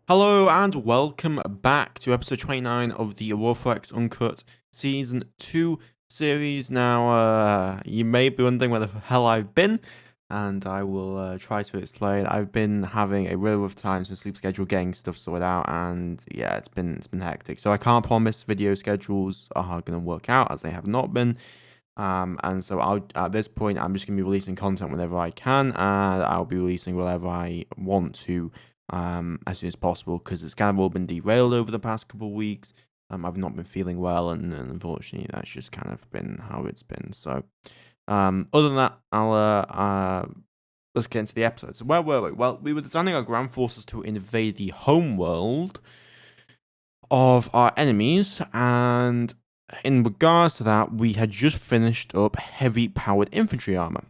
Hello and welcome back to episode 29 of the Aurora Uncut Season 2 series. Now, you may be wondering where the hell I've been, and I will try to explain. I've been having a really rough time since sleep schedule, getting stuff sorted out, and yeah, it's been hectic. So I can't promise video schedules are going to work out, as they have not been. And so at this point, I'm just going to be releasing content whenever I can, and I'll be releasing whatever I want to as soon as possible, because it's kind of all been derailed over the past couple of weeks. I've not been feeling well, and unfortunately, that's just kind of been how it's been. So, other than that, let's get into the episode. So, where were we? Well, we were designing our ground forces to invade the homeworld of our enemies, and in regards to that, we had just finished up heavy-powered infantry armor.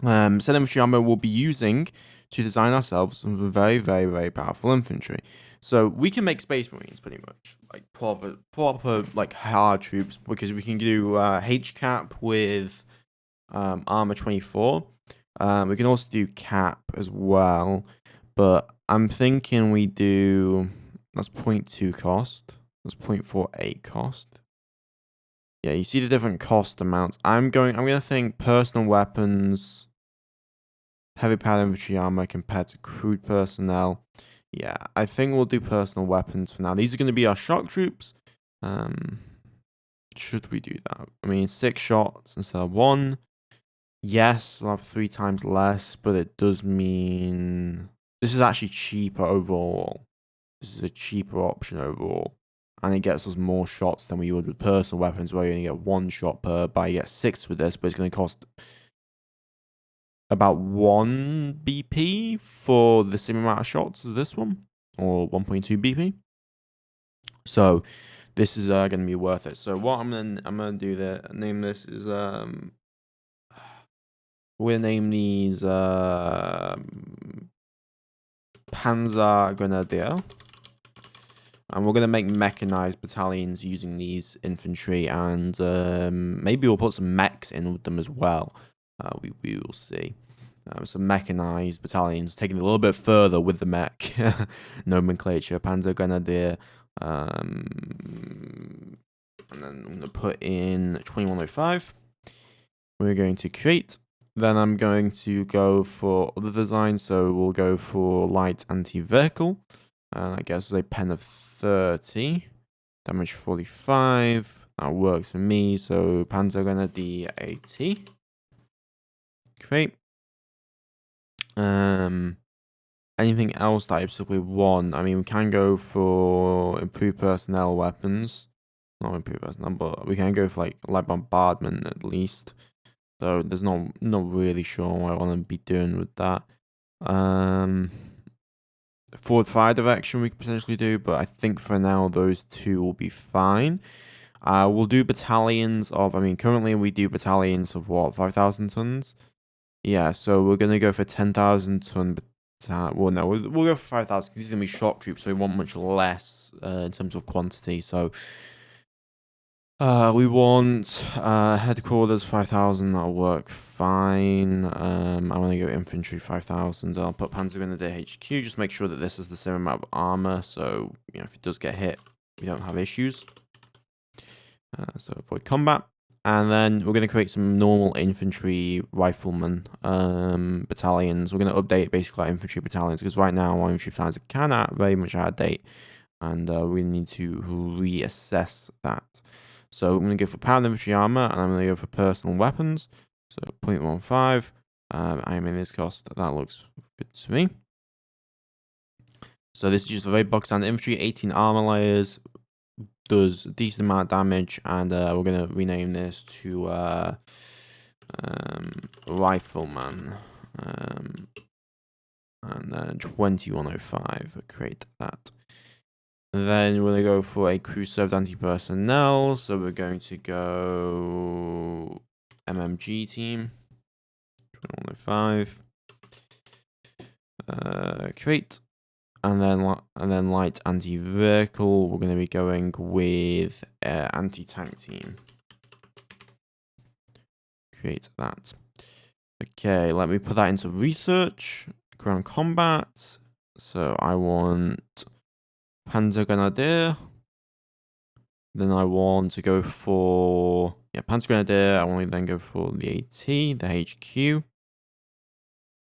Said infantry armor we'll be using to design ourselves some very, very, very powerful infantry. So we can make Space Marines pretty much, like proper like hard troops, because we can do HCAP with armor 24. We can also do cap as well, but I'm thinking we do, that's 0.2 cost, that's 0.48 cost. Yeah, you see the different cost amounts. I'm gonna think personal weapons, heavy powered infantry armor compared to crewed personnel. Yeah, I think we'll do personal weapons for now. These are going to be our shock troops. Should we do that? I mean, 6 shots instead of 1. Yes, we'll have 3 times less, but it does mean this is actually cheaper overall. This is a cheaper option overall. And it gets us more shots than we would with personal weapons, where you only get 1 shot per, but you get 6 with this, but it's going to cost about 1 BP for the same amount of shots as this one, or 1.2 BP. So this is going to be worth it. So what I'm gonna do there, name this is we'll name these Panzer Grenadier, and we're gonna make mechanized battalions using these infantry, and maybe we'll put some mechs in with them as well. We will see. Some mechanized battalions, taking it a little bit further with the mech nomenclature. Panzer Grenadier. And then I'm going to put in 2105. We're going to create. Then I'm going to go for other designs. So we'll go for light anti-vehicle. I guess a pen of 30. Damage 45. That works for me. So Panzer Grenadier 80. Great. Anything else that I specifically want? I mean, we can go for improved personnel weapons. Not improved personnel, but we can go for like light bombardment at least. So there's not really sure what I want to be doing with that. Forward fire direction we could potentially do, but I think for now those two will be fine. We'll do battalions of, I mean, currently we do battalions of what, 5,000 tons? Yeah, so we're going to go for 10,000 ton. Well, no, we'll go for 5,000 because these are going to be shock troops, so we want much less in terms of quantity. So we want headquarters 5,000. That'll work fine. I'm going to go infantry 5,000. I'll put Panzer Grenadier HQ. Just make sure that this is the same amount of armor, so you know if it does get hit, we don't have issues. So avoid combat. And then we're going to create some normal infantry riflemen battalions. We're going to update basically our infantry battalions, because right now our infantry battalions are kind of very much out of date, and we need to reassess that. So I'm going to go for powered infantry armor, and I'm going to go for personal weapons. So 0.15. I'm in this cost. That looks good to me. So this is just a very box standard infantry, 18 armor layers. Does a decent amount of damage, and we're gonna rename this to Rifleman, and then 2105. Create that. Then we're gonna go for a crew served anti-personnel. So we're going to go MMG team 2105. Create. And then light anti-vehicle, we're going to be going with anti-tank team. Create that. Okay, let me put that into research. Ground combat. So I want Panzer Grenadier. Then I want to go for Panzer Grenadier. I want to then go for the AT, the HQ,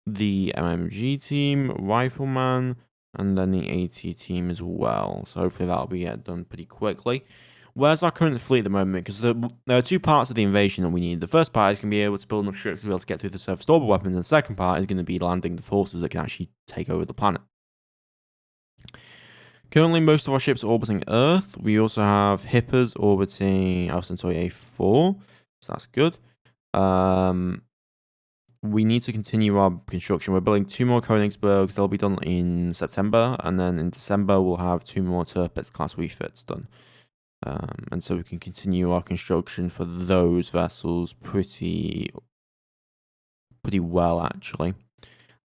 the MMG team, Rifleman, and then the AT team as well. So hopefully that'll be done pretty quickly. Where's our current fleet at the moment? Because there are two parts of the invasion that we need. The first part is going to be able to build enough ships to be able to get through the surface orbit weapons, and the second part is going to be landing the forces that can actually take over the planet. Currently, most of our ships are orbiting Earth. We also have Hippers orbiting Alpha Centauri A4, so that's good. We need to continue our construction. We're building 2 more Königsbergs. They'll be done in September, and then in December we'll have 2 more Tirpitz class refits done. And so we can continue our construction for those vessels pretty well, actually.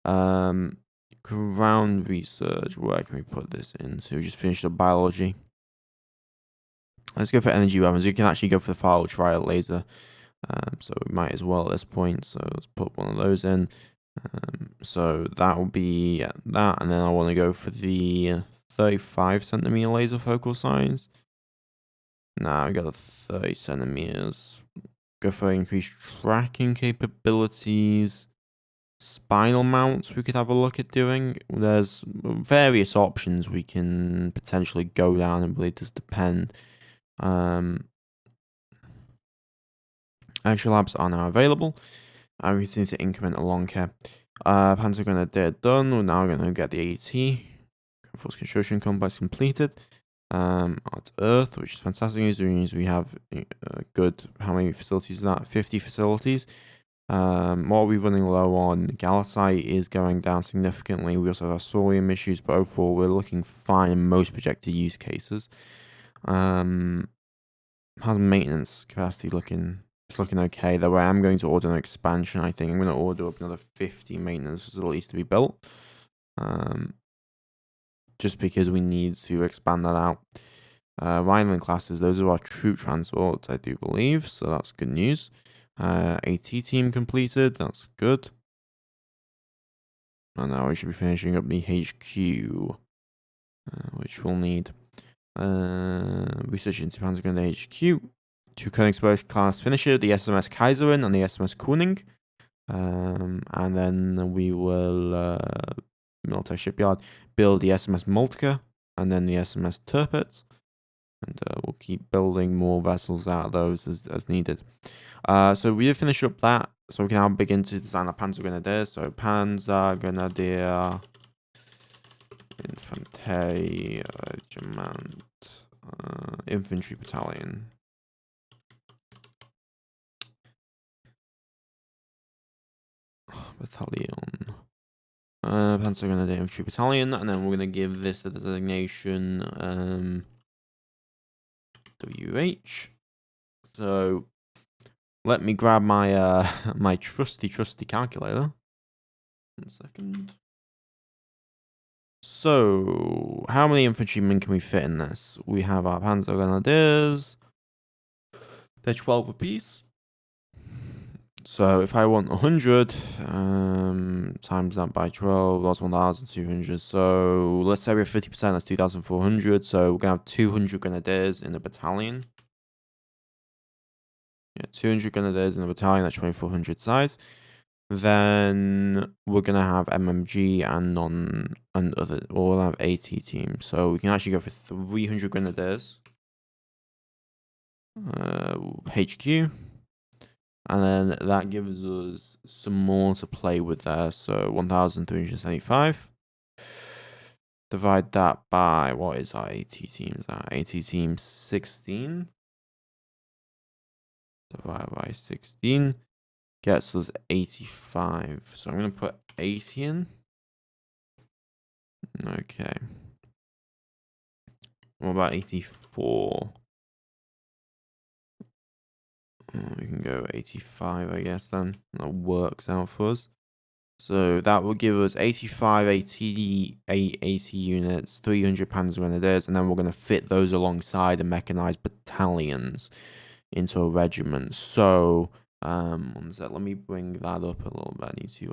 Ground research, where can we put this in? So we just finished up biology. Let's go for energy weapons. We can actually go for the far ultraviolet laser. So we might as well at this point. So let's put one of those in. So that will be that. And then I want to go for the 35 centimeter laser focal size. Nah, we got the 30 centimeters. Go for increased tracking capabilities. Spinal mounts we could have a look at doing. There's various options we can potentially go down, and really does depend. Actual labs are now available. We just need to increment along here. Panzer Grenadier done. We're now going to get the AT. Force construction complex completed. At Earth, which is fantastic news. It means we have good. How many facilities is that? 50 facilities. What are we running low on? Gallicite is going down significantly. We also have Saurium issues, but overall we're looking fine in most projected use cases. How's maintenance capacity looking? It's looking okay, though I am going to order an expansion, I think. I'm going to order up another 50 maintenance facilities to be built. Just because we need to expand that out. Rhineland classes, those are our troop transports, I do believe, so that's good news. AT team completed, that's good. And now we should be finishing up the HQ, which we'll need. Research into Panzer Grenadier HQ. 2 Königsberg class finisher, the SMS Kaiserin and the SMS Kuning. And then we will, military shipyard, build the SMS Moltke and then the SMS Tirpitz. And we'll keep building more vessels out of those as needed. So we did finish up that. So we can now begin to design a Panzer Grenadier. So Panzer Grenadier Infantry Regiment Infantry Battalion. Panzer Grenadier Infantry Battalion, and then we're going to give this the designation WH. So let me grab my my trusty calculator. 1 second. So how many infantrymen can we fit in this? We have our Panzer Grenadiers. They're 12 apiece. So if I want 100 times that by 12, that's 1,200. So let's say we have 50%, that's 2,400. So we're going to have 200 Grenadiers in the battalion. Yeah, 200 Grenadiers in the battalion, that's 2,400 size. Then we're going to have MMG and other, we'll have AT team. So we can actually go for 300 Grenadiers. HQ. And then that gives us some more to play with there. So 1,375. Divide that by, what is our AT team? Is that AT team 16? Divide by 16. Gets us 85. So I'm going to put 80 in. Okay. What about 84? We can go 85, I guess, then. That works out for us. So that will give us 85 AT units, 300 Panzer Grenadiers, and then we're going to fit those alongside the mechanized battalions into a regiment. So, one sec, let me bring that up a little bit. I need to,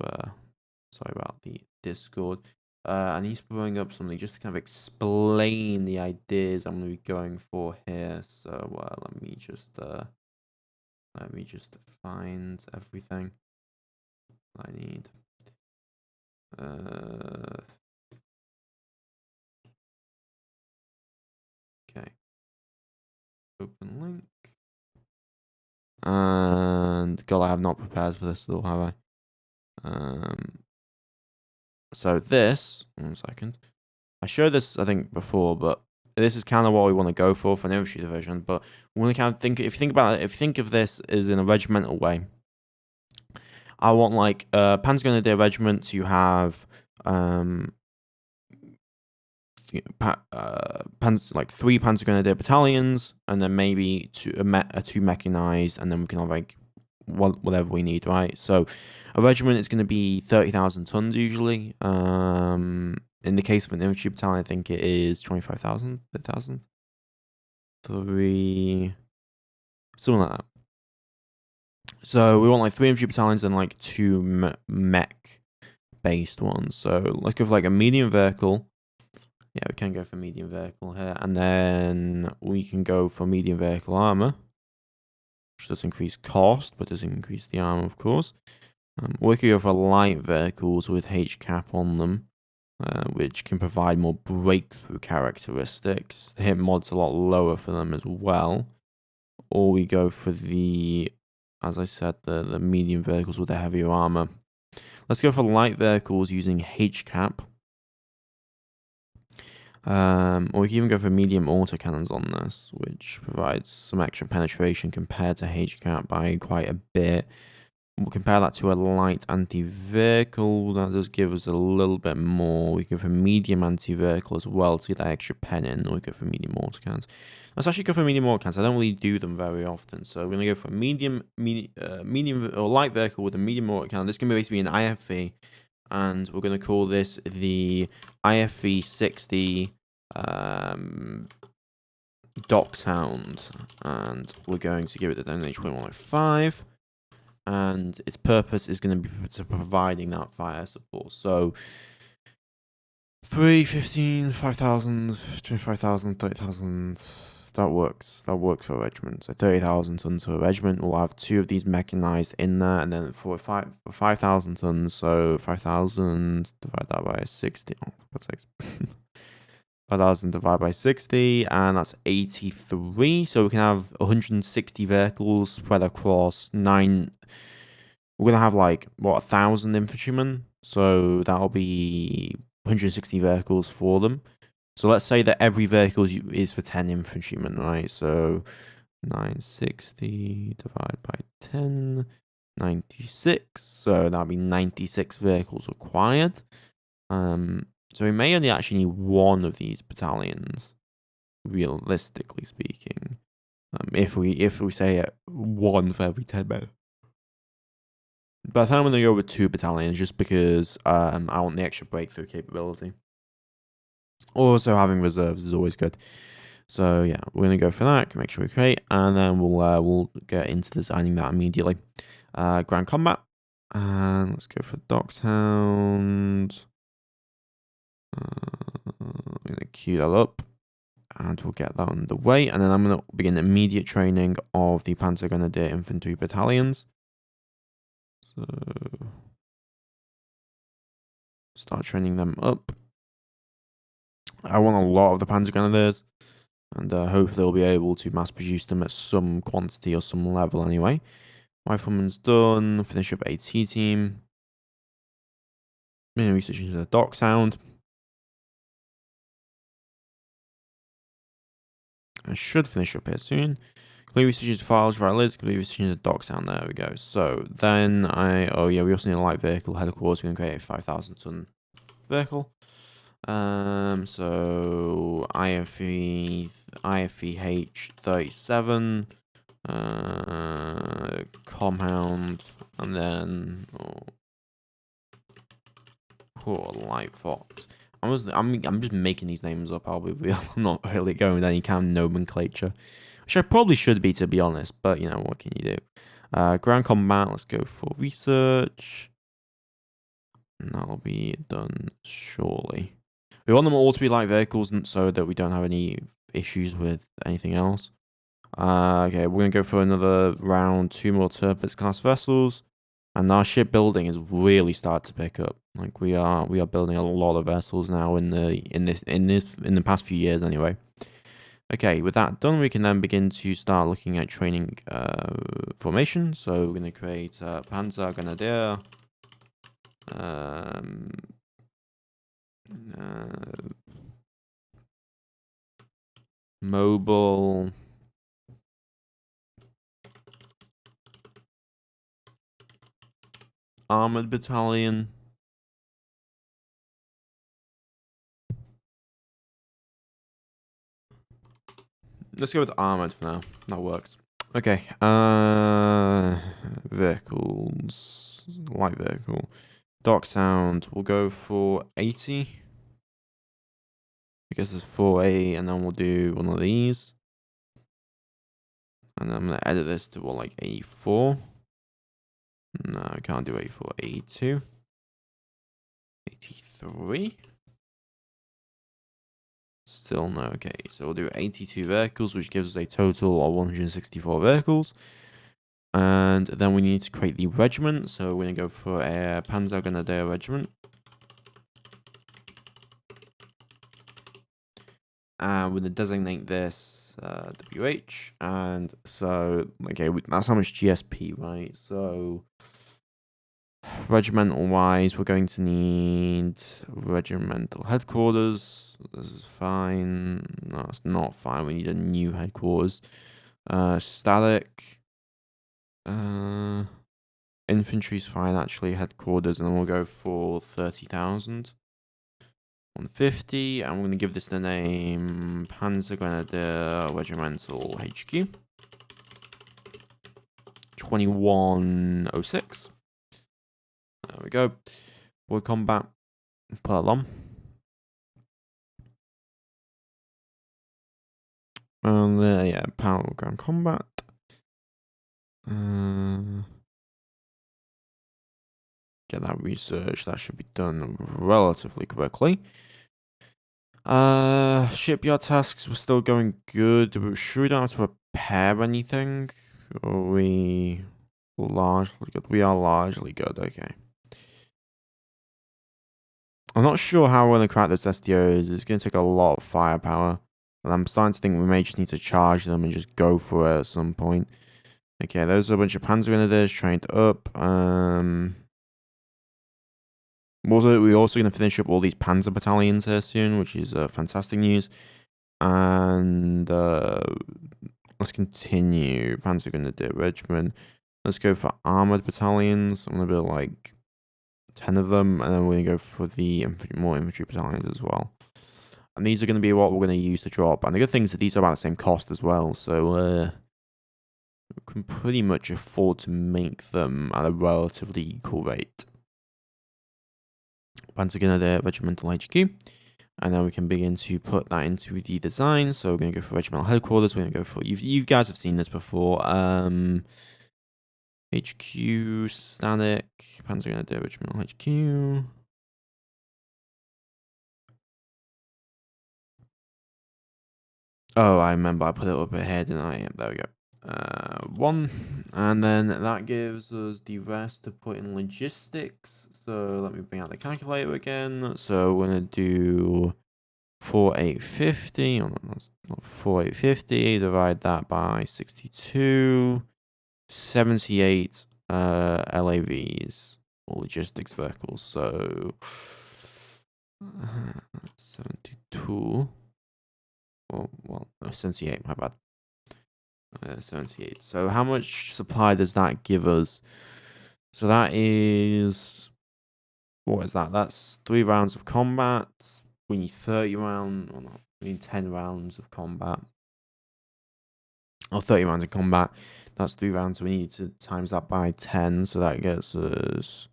sorry about the Discord. I need to bring up something just to kind of explain the ideas I'm going to be going for here. So let me just find everything I need. Okay. Open link. And God, I have not prepared for this at all, have I? So this, 1 second. I showed this, I think, before, but this is kind of what we want to go for an infantry division. But we want to kind of think, if you think about it, if you think of this as in a regimental way, I want like Panzer Grenadier regiment to have like 3 Panzer Grenadier battalions, and then maybe 2 mechanized, and then we can have like whatever we need, right? So a regiment is going to be 30,000 tons usually. In the case of an infantry battalion, I think it is 25,000, 30,000, 3, something like that. So we want like 3 infantry battalions and like 2 mech based ones. So let's go for like a medium vehicle. Yeah, we can go for medium vehicle here, and then we can go for medium vehicle armor, which does increase cost, but does increase the armor, of course. We could go for light vehicles with H-cap on them, which can provide more breakthrough characteristics. The hit mod's a lot lower for them as well. Or we go for the, as I said, the medium vehicles with the heavier armor. Let's go for light vehicles using H-cap. Or we can even go for medium autocannons on this, which provides some extra penetration compared to H-cap by quite a bit. We'll compare that to a light anti-vehicle. That does give us a little bit more. We go for medium anti-vehicle as well to get that extra pen in. Or we go for medium autocannons. Let's actually go for medium autocannons. I don't really do them very often. So we're going to go for a medium or light vehicle with a medium autocannon. This can basically be an IFV. And we're going to call this the IFV 60 Dachshund. And we're going to give it the donation 105. And its purpose is going to be to providing that fire support. So 3, 15, 5,000, 25,000, 30,000. That works. That works for a regiment. So 30,000 tons for a regiment. We'll have 2 of these mechanized in there, and then for 5,000 tons. So 5,000 divided that by 60. Oh, that's 5,000 divided by 60, and that's 83. So we can have 160 vehicles spread across 9. We're going to have like, 1,000 infantrymen. So that'll be 160 vehicles for them. So let's say that every vehicle is for 10 infantrymen, right? So 960 divided by 10, 96. So that'll be 96 vehicles required. So we may only actually need 1 of these battalions, realistically speaking. If we say 1 for every 10 men. But I'm going to go with 2 battalions just because I want the extra breakthrough capability. Also, having reserves is always good. So yeah, we're going to go for that. Make sure we create, and then we'll get into designing that immediately. Ground combat, and let's go for Dachshund. I'm going to queue that up, and we'll get that underway. And then I'm going to begin immediate training of the Panzer Grenadier infantry battalions. So start training them up. I want a lot of the Panzer Grenadiers, and hopefully we'll be able to mass produce them at some quantity or some level anyway. Rifleman's done. Finish up AT team. Research into the Dachshund. I should finish up here soon. Complete research files for our list. Complete research into the Dachshund. There we go. So then we also need a light vehicle headquarters. We're going to create a 5,000 ton vehicle. So IFVH 37, compound, and then poor light fox. I'm just making these names up. I'll be real. I'm not really going with any kind of nomenclature, which I probably should be, to be honest. But you know, what can you do? Ground combat. Let's go for research. And that'll be done shortly. We want them all to be light vehicles so that we don't have any issues with anything else. Okay, we're going to go for another round, 2 more Tirpitz class vessels. And our shipbuilding has really started to pick up. Like we are building a lot of vessels now in the past few years anyway. Okay, with that done, we can then begin to start looking at training formation. So we're going to create Panzer Grenadier, mobile, armored battalion. Let's go with armored for now. That works. Okay. Vehicles. Light vehicle. Dock sound. We'll go for 80. I guess it's 4A, and then we'll do one of these. And then I'm going to edit this to what, like 84? No, I can't do 84. 82. 83. Still no. Okay, so we'll do 82 vehicles, which gives us a total of 164 vehicles. And then we need to create the regiment. So we're going to go for a Panzer Grenadier regiment. And we're going to designate this WH. And so, okay, that's how much GSP, right? So, regimental wise, we're going to need regimental headquarters. This is fine. No, it's not fine. We need a new headquarters. Static. Infantry's fine, actually. Headquarters, and then we'll go for 30,000. 150, and we're going to give this the name Panzer Grenadier Regimental HQ. 2106. There we go. We'll combat. Put it on. And yeah, power ground combat. Get that research. That should be done relatively quickly. Shipyard tasks were still going good. We're sure we don't have to repair anything. Are we largely good? We are largely good. Okay. I'm not sure how we're going to crack this STOs. It's going to take a lot of firepower. And I'm starting to think we may just need to charge them and just go for it at some point. Okay, those are a bunch of Panzer Grenadiers trained up. We're also going to finish up all these Panzer battalions here soon, which is fantastic news. And let's continue. Panzer Grenadier Regiment. Let's go for armored battalions. I'm going to build like 10 of them, and then we're going to go for the more infantry battalions as well. And these are going to be what we're going to use to drop. And the good thing is that these are about the same cost as well, so we can pretty much afford to make them at a relatively equal rate. Panzer Grenadier Regimental HQ. And then we can begin to put that into the design. So we're going to go for regimental headquarters. We're going to go for, you guys have seen this before. HQ static. Panzer Grenadier Regimental HQ. Oh, I remember I put it up ahead, didn't I? There we go. 1. And then that gives us the rest to put in logistics. So let me bring out the calculator again. So we're going to do 4850. Oh, no, that's not 4850. Divide that by 62. 78 LAVs or logistics vehicles. So 72. Well, no, 78, my bad. 78. So how much supply does that give us? So that is... What is that? That's 3 rounds of combat. We need 30 rounds. Or not. We need 10 rounds of combat. Or 30 rounds of combat. That's 3 rounds. We need to times that by 10. So that gets us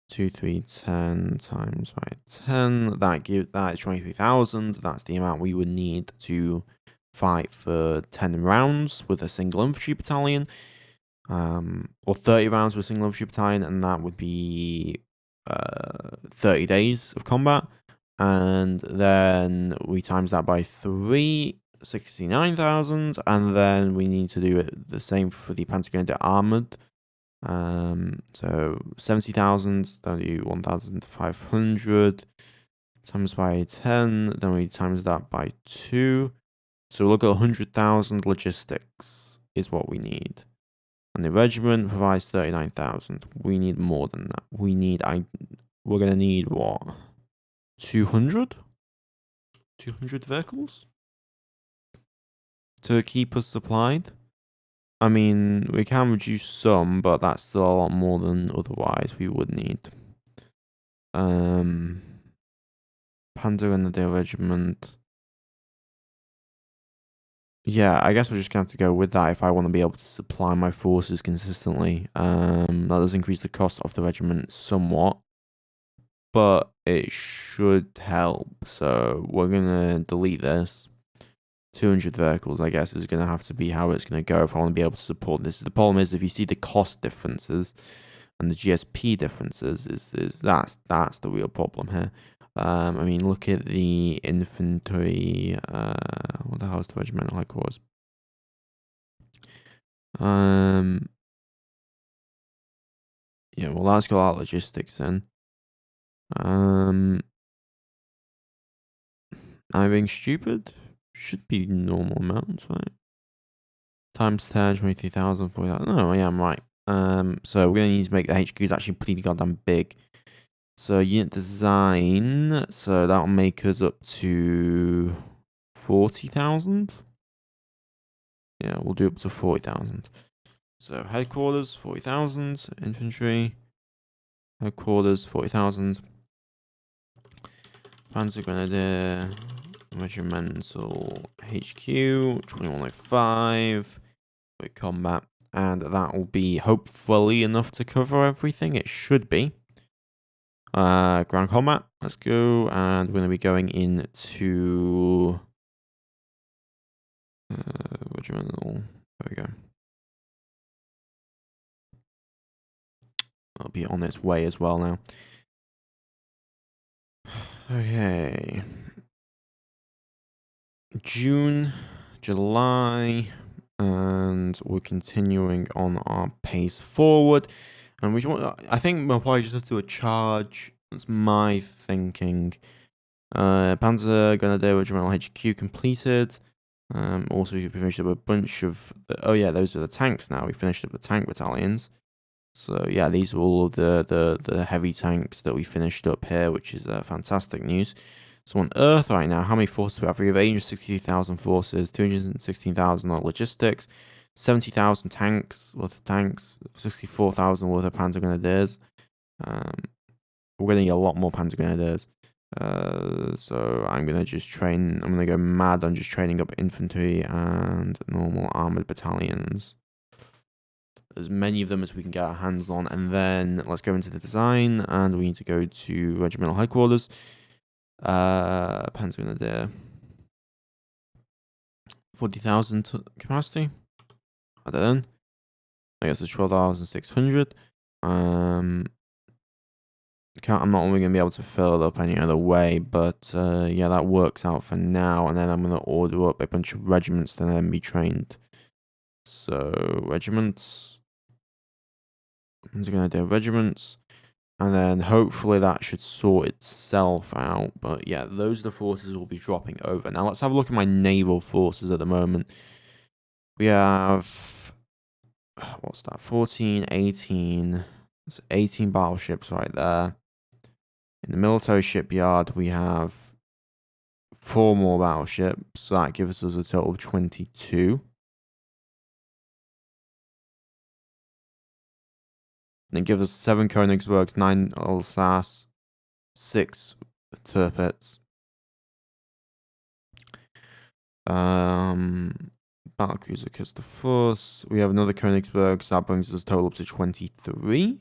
2, 3, 10 times by 10. That is 23,000. That's the amount we would need to fight for 10 rounds with a single infantry battalion. Or 30 rounds with a single infantry battalion, and that would be 30 days of combat, and then we times that by 3, 69,000, and then we need to do it the same for the Pantagruner Armored. So 70,000, then do 1,500 times by 10, then we times that by 2. So look at 100,000 logistics is what we need. And the regiment provides 39,000. We need more than that. We're gonna need what? 200? 200 vehicles? To keep us supplied? I mean, we can reduce some, but that's still a lot more than otherwise we would need. Panzer and the Regiment. Yeah, I guess we're just going to have to go with that if I want to be able to supply my forces consistently. That does increase the cost of the regiment somewhat, but it should help. So we're going to delete this. 200 vehicles, I guess, is going to have to be how it's going to go if I want to be able to support this. The problem is if you see the cost differences and the GSP differences, that's the real problem here. I mean, look at the infantry. What the hell is the regimental headquarters? Yeah, well, that's got our logistics then. Am I being stupid? Should be normal amounts, right? Times 10, 23,000, 40,000. No, yeah, I'm right. So we're gonna need to make the HQs actually pretty goddamn big. So unit design, so that'll make us up to 40,000. Yeah, we'll do up to 40,000. So headquarters, 40,000. Infantry, headquarters, 40,000. Panzer Grenadier, regimental HQ, 2105. With combat, and that will be hopefully enough to cover everything. It should be. Ground combat, let's go, and we're going to be going into regimental. There we go. I'll be on its way as well now. Okay. June, July, and we're continuing on our pace forward. And I think we'll probably just have to do a charge. That's my thinking. Panzer Grenadier Regimental HQ completed. Also, we finished up a bunch of. Oh yeah, those are the tanks now. We finished up the tank battalions. So yeah, these are all of the heavy tanks that we finished up here, which is fantastic news. So on Earth right now, how many forces we have? We have 862,000 forces, 216,000 on logistics, 70,000 tanks worth of tanks, 64,000 worth of Panzer Grenadiers. We're going to need a lot more Panzer Grenadiers. So I'm going to just train, I'm going to go mad on just training up infantry and normal armored battalions. As many of them as we can get our hands on, and then let's go into the design, and we need to go to regimental headquarters. Panzer Grenadier. 40,000 capacity. I don't know. I guess it's 12,600. I'm not only going to be able to fill it up any other way, but yeah, that works out for now. And then I'm going to order up a bunch of regiments to then be trained. So, regiments. I'm going to do regiments. And then hopefully that should sort itself out. But yeah, those are the forces we'll be dropping over. Now let's have a look at my naval forces at the moment. We have, what's that, 14, 18. That's 18 battleships right there. In the military shipyard, we have 4 more battleships. So that gives us a total of 22. And it gives us 7 Königsbergs, 9 Alsace, 6 Tirpitz. Battlecruiser Custer Force. We have another Königsberg, so that brings us total up to 23.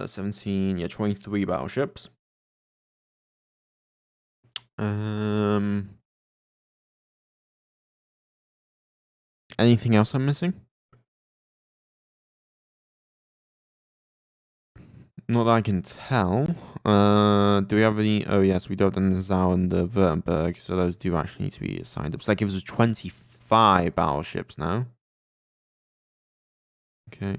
17, yeah, 23 battleships. Anything else I'm missing? Not that I can tell. Do we have any? Oh, yes, we do have the Nassau and the Württemberg, so those do actually need to be assigned up. So that gives us 25 battleships now. Okay.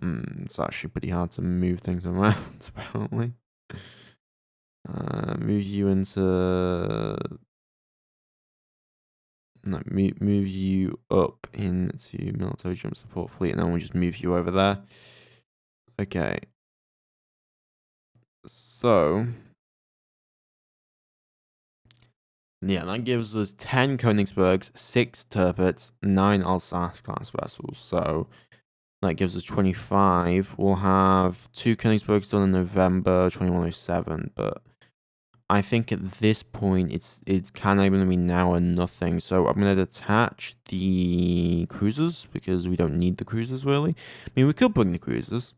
It's actually pretty hard to move things around, apparently. Move you into... No, move you up into military jump support fleet, and then we'll just move you over there. Okay. So... yeah, that gives us 10 Königsbergs, 6 Tirpitz, 9 Alsace-class vessels. So... that gives us 25. We'll have 2 Königsbergs done in November 2107, but I think at this point it's kind of going to be now or nothing. So I'm going to detach the cruisers because we don't need the cruisers really. I mean, we could bring the cruisers.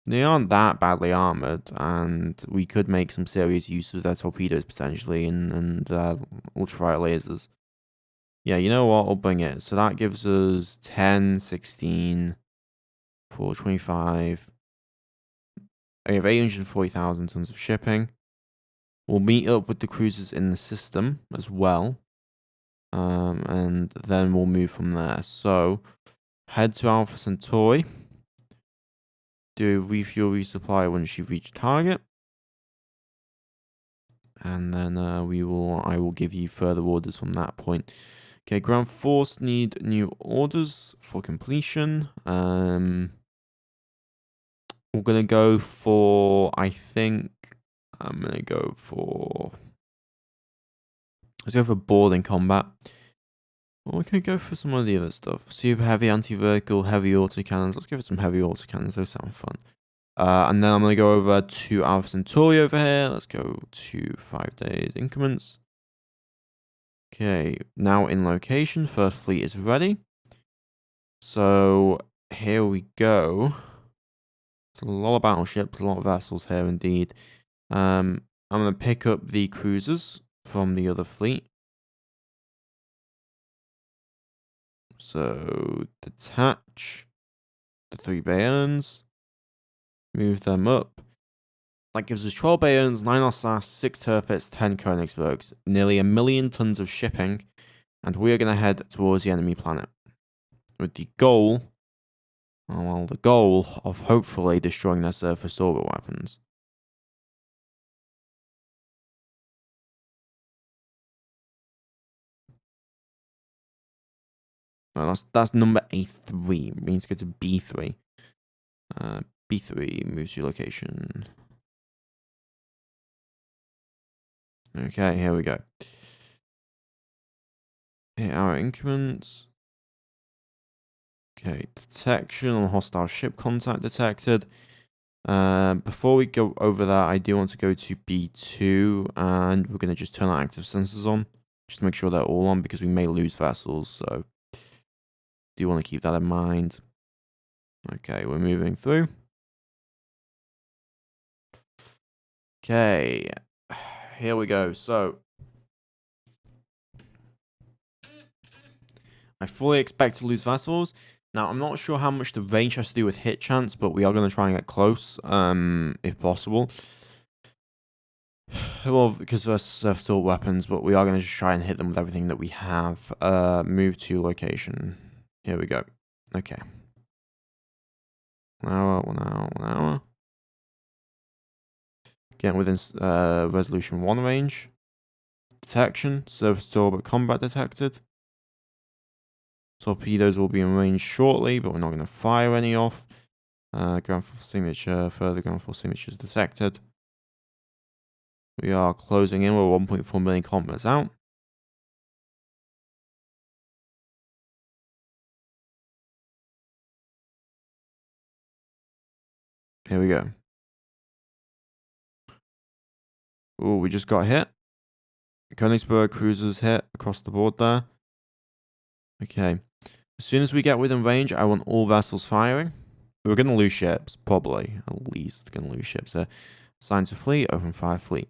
They aren't that badly armored, and we could make some serious use of their torpedoes potentially and ultraviolet lasers. Yeah, you know what? I'll bring it. So that gives us 10, 16, 4, 25. We have 840,000 tons of shipping. We'll meet up with the cruisers in the system as well. And then we'll move from there. So, head to Alpha Centauri. Do a refuel resupply once you reach target. And then I will give you further orders from that point. Okay, ground force need new orders for completion. We're gonna go for, I think I'm gonna go for, let's go for boarding combat. Or we can go for some of the other stuff. Super heavy anti-vehicle, heavy autocannons. Let's give it some heavy autocannons, those sound fun. And then I'm gonna go over to Alpha Centauri over here. Let's go to 5 days increments. Okay, now in location, first fleet is ready. So here we go. It's a lot of battleships, a lot of vessels here indeed. I'm gonna pick up the cruisers from the other fleet. So detach the 3 Bayerns, move them up. That gives us 12 Bayerns, 9 Alsace, 6 Tirpitz, 10 Königsbergs, nearly 1 million tons of shipping, and we are going to head towards the enemy planet with the goal, the goal of hopefully destroying their surface orbit weapons. No, that's number A3. It means go to B3. B3 moves your location. Okay, here we go. Hit our increments. Okay, detection on hostile ship contact detected. Before we go over that, I do want to go to B2, and we're going to just turn our active sensors on, just to make sure they're all on, because we may lose vessels, so do want to keep that in mind. Okay, we're moving through. Okay, here we go. So, I fully expect to lose vessels. Now, I'm not sure how much the range has to do with hit chance, but we are going to try and get close, if possible. Well, because they're still weapons, but we are going to just try and hit them with everything that we have. Move to location. Here we go. Okay. 1 hour, 1 hour, 1 hour. Getting within resolution 1 range. Detection. Surface to orbit combat detected. Torpedoes will be in range shortly, but we're not going to fire any off. Ground force signature. Further ground force signatures detected. We are closing in. We're 1.4 million kilometers out. Here we go. Oh, we just got hit. Königsberg cruisers hit across the board there. Okay. As soon as we get within range, I want all vessels firing. We're going to lose ships, probably. At least going to lose ships here. Assign to fleet, open fire fleet.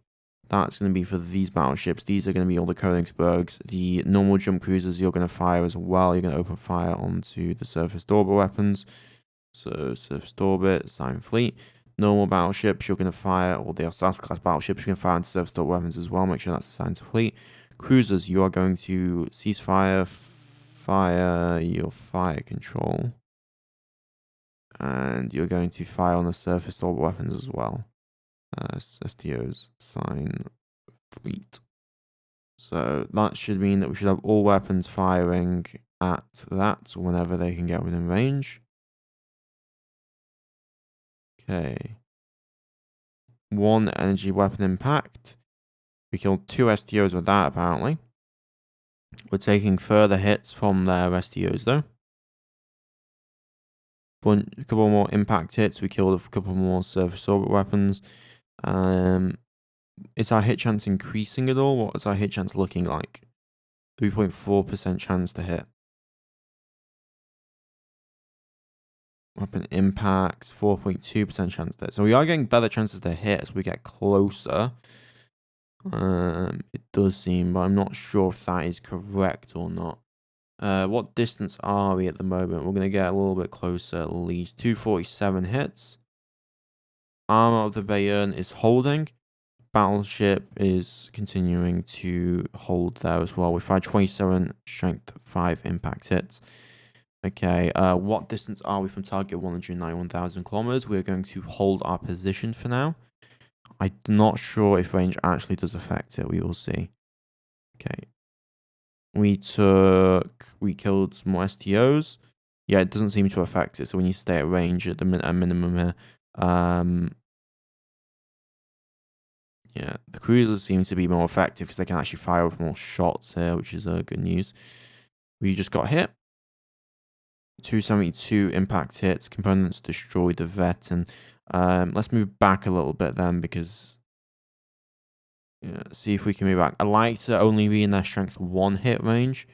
That's going to be for these battleships. These are going to be all the Königsbergs. The normal jump cruisers you're going to fire as well. You're going to open fire onto the surface orbit weapons. So surface orbit, Sign Fleet. Normal battleships, you're going to fire, or the Assassin class battleships, you're going to fire into surface orbit weapons as well. Make sure that's assigned to fleet. Cruisers, you are going to cease fire, fire your fire control. And you're going to fire on the surface orbit weapons as well. STOs, sign fleet. So that should mean that we should have all weapons firing at that whenever they can get within range. Okay. 1 energy weapon impact. We killed 2 STOs with that, apparently. We're taking further hits from their STOs, though. A couple more impact hits. We killed a couple more surface orbit weapons. Is our hit chance increasing at all? What is our hit chance looking like? 3.4% chance to hit. Weapon impacts, 4.2% chance to hit. So we are getting better chances to hit as we get closer. It does seem, but I'm not sure if that is correct or not. What distance are we at the moment? We're going to get a little bit closer at least. 247 hits. Armor of the Bayern is holding. Battleship is continuing to hold there as well. We fired 27 strength 5 impact hits. Okay, what distance are we from target? 191,000 kilometers. We're going to hold our position for now. I'm not sure if range actually does affect it. We will see. Okay. We killed some more STOs. Yeah, it doesn't seem to affect it, so we need to stay at range at the minimum here. Yeah, the cruisers seem to be more effective because they can actually fire with more shots here, which is good news. We just got hit. 272 impact hits. Components destroyed the vet. And let's move back a little bit then because... Yeah, see if we can move back. I like to only be in their strength 1 hit range.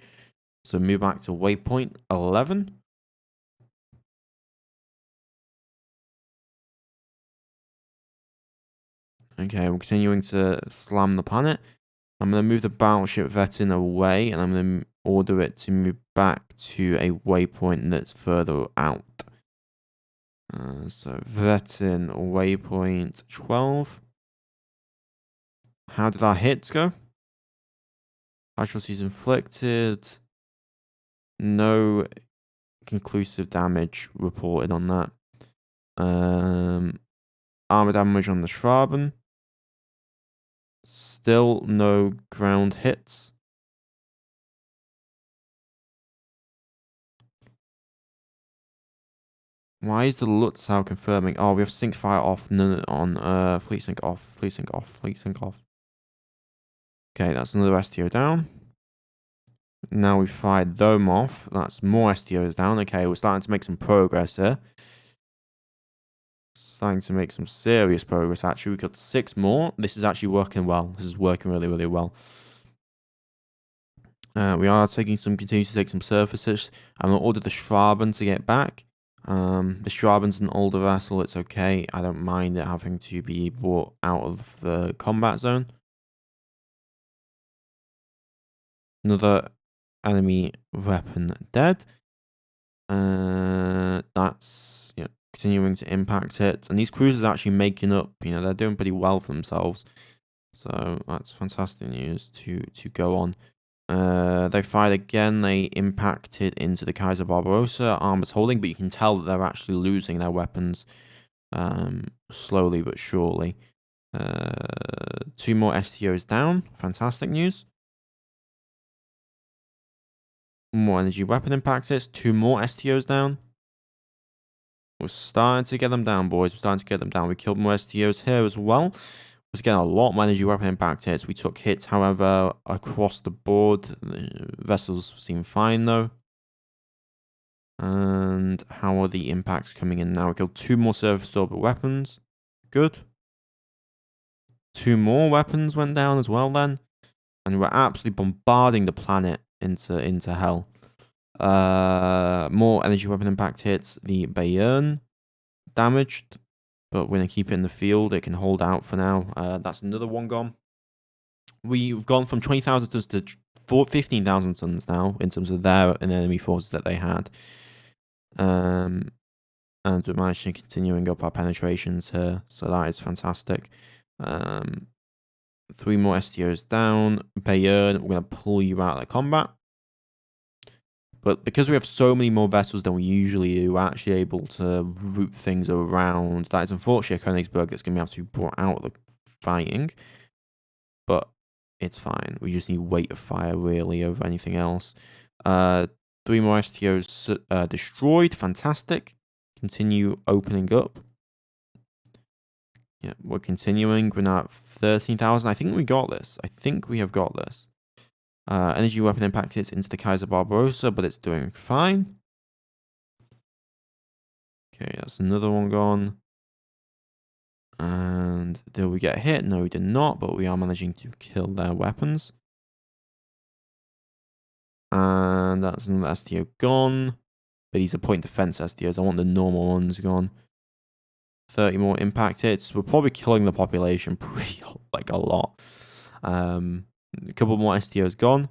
So move back to waypoint 11. Okay, we're continuing to slam the planet. I'm going to move the battleship Vetin away, and I'm going to order it to move back to a waypoint that's further out. So Vetin waypoint 12. How did our hits go? Casualties inflicted. No conclusive damage reported on that. Armor damage on the Schwaben. Still no ground hits. Why is the Lutzow confirming? Oh, we have sync fire off. None on fleet sync off. Fleet sync off. Fleet sync off. Okay, that's another STO down. Now we fired them off. That's more STOs down. Okay, we're starting to make some progress here. Starting to make some serious progress, actually. We got 6 more. This is actually working well. This is working really, really well. We are continue to take some surfaces. I'm going to order the Schwaben to get back. The Schwaben's an older vessel. It's okay. I don't mind it having to be brought out of the combat zone. Another enemy weapon dead. That's continuing to impact it. And these cruisers are actually making up. They're doing pretty well for themselves. So that's fantastic news to go on. They fired again. They impacted into the Kaiser Barbarossa. Armor's holding, but you can tell that they're actually losing their weapons slowly but surely. 2 more STOs down. Fantastic news. More energy weapon impact hits. 2 more STOs down. We're starting to get them down, boys. We're starting to get them down. We killed more STOs here as well. We're getting a lot more energy weapon impact hits. We took hits, however, across the board. The vessels seem fine, though. And how are the impacts coming in now? We killed 2 more surface orbit weapons. Good. 2 more weapons went down as well then. And we're absolutely bombarding the planet into hell. More energy weapon impact hits. The Bayern damaged, but we're going to keep it in the field. It can hold out for now. That's another one gone. we've gone from 20,000 tons to 15,000 tons now in terms of their enemy forces that they had. And we're managing continuing up our penetrations here, so that is fantastic. 3 more STOs down. Bayern, we're going to pull you out of the combat. But because we have so many more vessels than we usually do, we're actually able to route things around. That is unfortunately a Königsberg that's going to have to be brought out of the fighting. But it's fine. We just need weight of fire, really, over anything else. 3 more STOs destroyed. Fantastic. Continue opening up. Yeah, we're continuing. We're now at 13,000. I think we got this. I think we have got this. Energy weapon impact hits into the Kaiser Barbarossa, but it's doing fine. Okay, that's another one gone. And did we get hit? No, we did not, but we are managing to kill their weapons. And that's another STO gone. But these are point defense STOs. I want the normal ones gone. 30 more impact hits. We're probably killing the population pretty, like, a lot. A couple more STOs gone.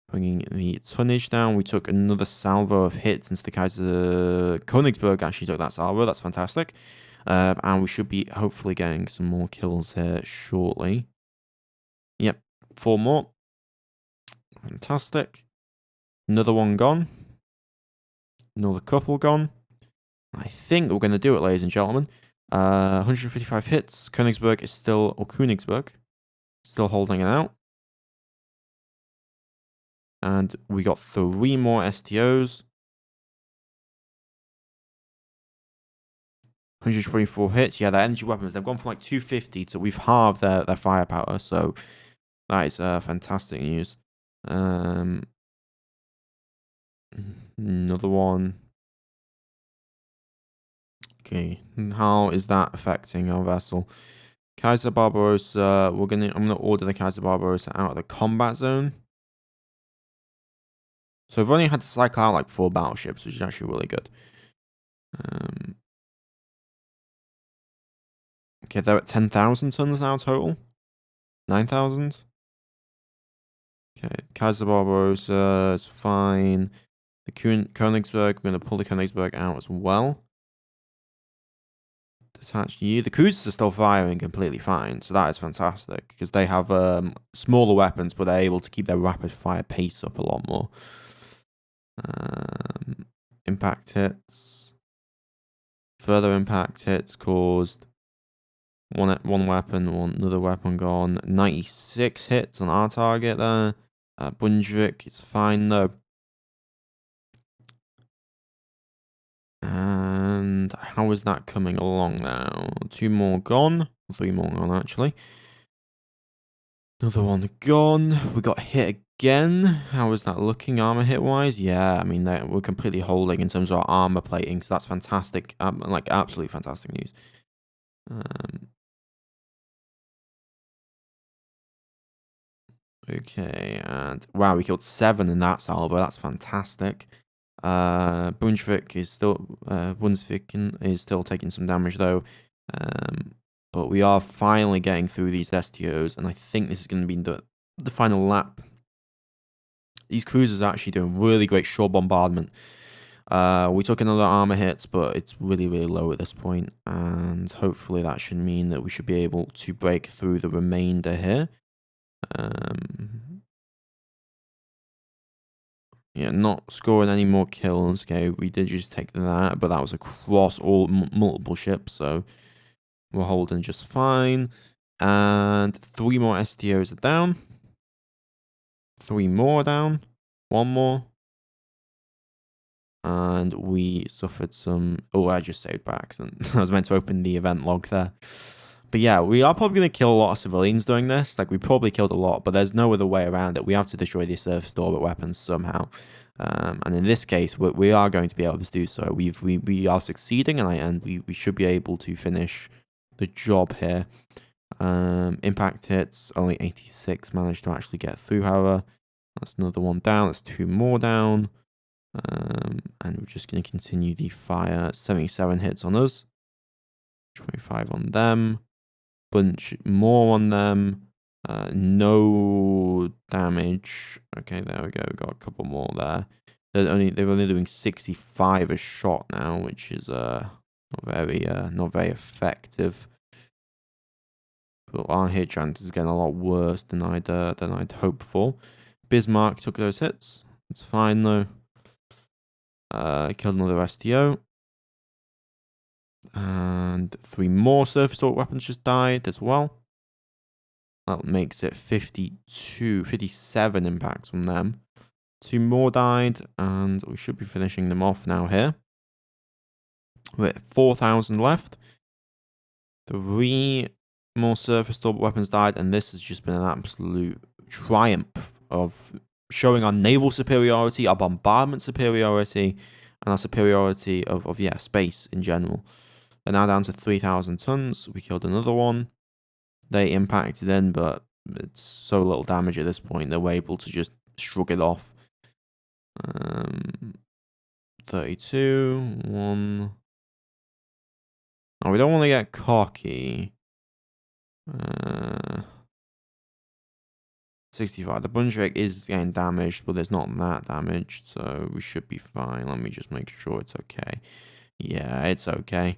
Bringing the tonnage down. We took another salvo of hits into the Kaiser Königsberg. Actually took that salvo. That's fantastic. And we should be hopefully getting some more kills here shortly. Yep, 4 more. Fantastic. Another one gone. Another couple gone. I think we're going to do it, ladies and gentlemen. 155 hits. Königsberg is still, or Königsberg, still holding it out. And we got 3 more STOs. 124 hits. Yeah, their energy weapons, they've gone from like 250 to we've halved their firepower. So that is fantastic news. Another one. Okay, how is that affecting our vessel? Kaiser Barbarossa, I'm gonna order the Kaiser Barbarossa out of the combat zone. So we've only had to cycle out like 4 battleships, which is actually really good. Okay, they're at 10,000 tons now total. 9,000. Okay, Kaiser Barbarossa is fine. The Königsberg, we're going to pull the Königsberg out as well. Detach you. The cruisers are still firing completely fine, so that is fantastic because they have smaller weapons, but they're able to keep their rapid fire pace up a lot more. Impact hits. Further impact hits caused one weapon, another weapon gone. 96 hits on our target there. Brunswick is fine though. And how is that coming along now? 2 more gone. 3 more gone, actually. Another one gone. We got hit again. How is that looking armor hit-wise? Yeah, I mean, we're completely holding in terms of our armor plating, so that's fantastic. Like, absolutely fantastic news. Okay, and wow, we killed 7 in that salvo. That's fantastic. Brunswick is still taking some damage though. But we are finally getting through these STOs, and I think this is going to be the final lap. These cruisers are actually doing really great shore bombardment. We took another armor hit, but it's really, really low at this point, and hopefully that should mean that we should be able to break through the remainder here. Yeah, not scoring any more kills. Okay, we did just take that, but that was across all multiple ships, so we're holding just fine. And 3 more STOs are down. 3 more down. 1 more. And we suffered some... Oh, I just saved by accident. I was meant to open the event log there. But yeah, we are probably going to kill a lot of civilians doing this. Like, we probably killed a lot, but there's no other way around it. We have to destroy these surface orbit weapons somehow. And in this case, we are going to be able to do so. We are succeeding, and we should be able to finish the job here. Impact hits, only 86 managed to actually get through, however. That's another one down. That's 2 more down. And we're just going to continue the fire. 77 hits on us. 25 on them. Bunch more on them. No damage. Okay, there we go. We got a couple more there. They're only doing 65 a shot now, which is not very effective. But our hit chance is getting a lot worse than I'd hoped for. Bismarck took those hits. It's fine though. Killed another STO. And 3 more surface assault weapons just died as well. That makes it 57 impacts from them. 2 more died, and we should be finishing them off now here. We're at 4,000 left. 3 more surface assault weapons died, and this has just been an absolute triumph of showing our naval superiority, our bombardment superiority, and our superiority of space in general. They're now down to 3,000 tons. We killed another one. They impacted in, but it's so little damage at this point. They were able to just shrug it off. 32, 1. Oh, we don't want to get cocky. 65. The Bunchvik is getting damaged, but it's not that damaged, so we should be fine. Let me just make sure it's okay. Yeah, it's okay.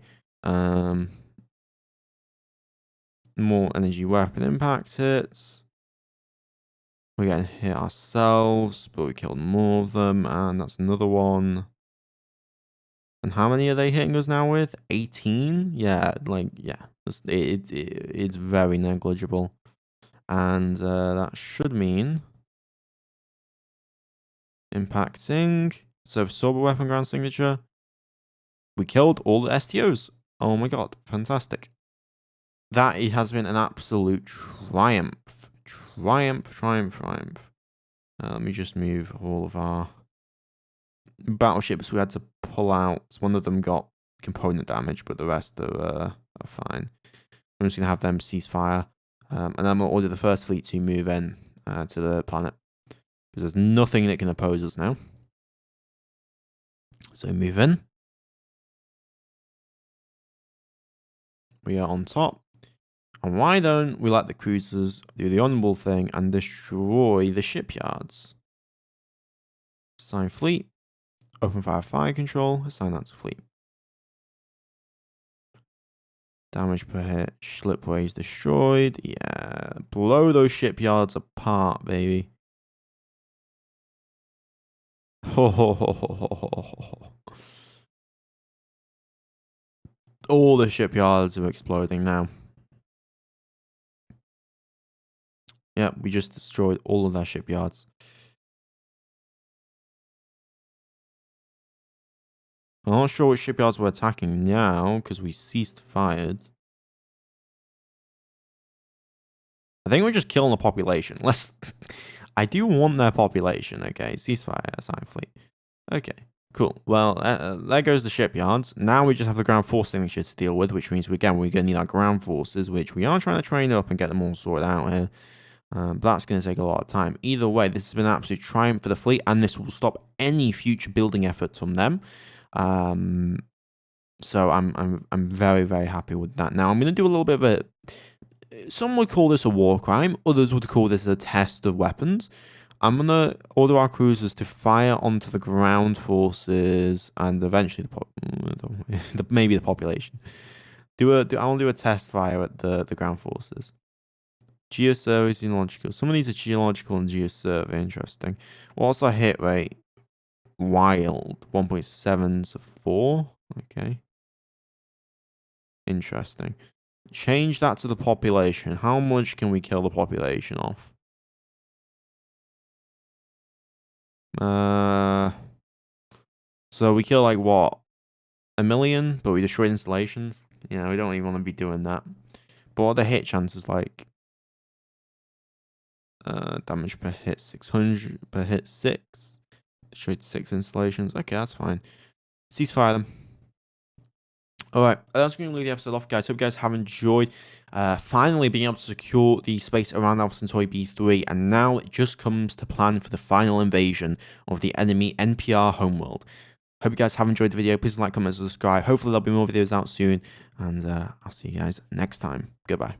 More energy weapon impact hits. We're getting hit ourselves, but we killed more of them, and that's another one. And how many are they hitting us now with? 18? Yeah, it's very negligible. And that should mean impacting. So for weapon ground signature, we killed all the STOs. Oh my god, fantastic. That it has been an absolute triumph. Triumph. Let me just move all of our battleships we had to pull out. One of them got component damage, but the rest are fine. I'm just going to have them cease fire. And then we'll order the first fleet to move in to the planet. Because there's nothing that can oppose us now. So move in. We are on top. And why don't we let the cruisers do the honorable thing and destroy the shipyards? Assign fleet. Open fire control. Assign that to fleet. Damage per hit. Slipways destroyed. Yeah. Blow those shipyards apart, baby. All the shipyards are exploding now. Yeah, we just destroyed all of their shipyards. I'm not sure which shipyards we're attacking now, because we ceased fired. I think we're just killing the population. I do want their population, okay? Ceasefire, assign fleet. Okay, cool. Well, there goes the shipyards. Now we just have the ground force signature to deal with, which means, we're going to need our ground forces, which we are trying to train up and get them all sorted out here. But that's going to take a lot of time. Either way, this has been an absolute triumph for the fleet, and this will stop any future building efforts from them. So I'm very, very happy with that. Now I'm going to do a little bit of a. Some would call this a war crime. Others would call this a test of weapons. I'm going to order our cruisers to fire onto the ground forces and eventually maybe the population. I want to do a test fire at the ground forces. Geosurvey, geological. Some of these are geological and geosurvey. Interesting. What's our hit rate? Wild. 1.7 to 4. Okay. Interesting. Change that to the population. How much can we kill the population off? So we kill like what? 1 million, but we destroy installations. Yeah, we don't even want to be doing that. But what are the hit chances like? Damage per hit 600 per hit 6. Destroyed 6 installations. Okay, that's fine. Ceasefire them. Alright, that's going to leave the episode off, guys. Hope you guys have enjoyed finally being able to secure the space around Alpha Centauri B3, and now it just comes to plan for the final invasion of the enemy NPR Homeworld. Hope you guys have enjoyed the video. Please like, comment, subscribe. Hopefully there'll be more videos out soon, and I'll see you guys next time. Goodbye.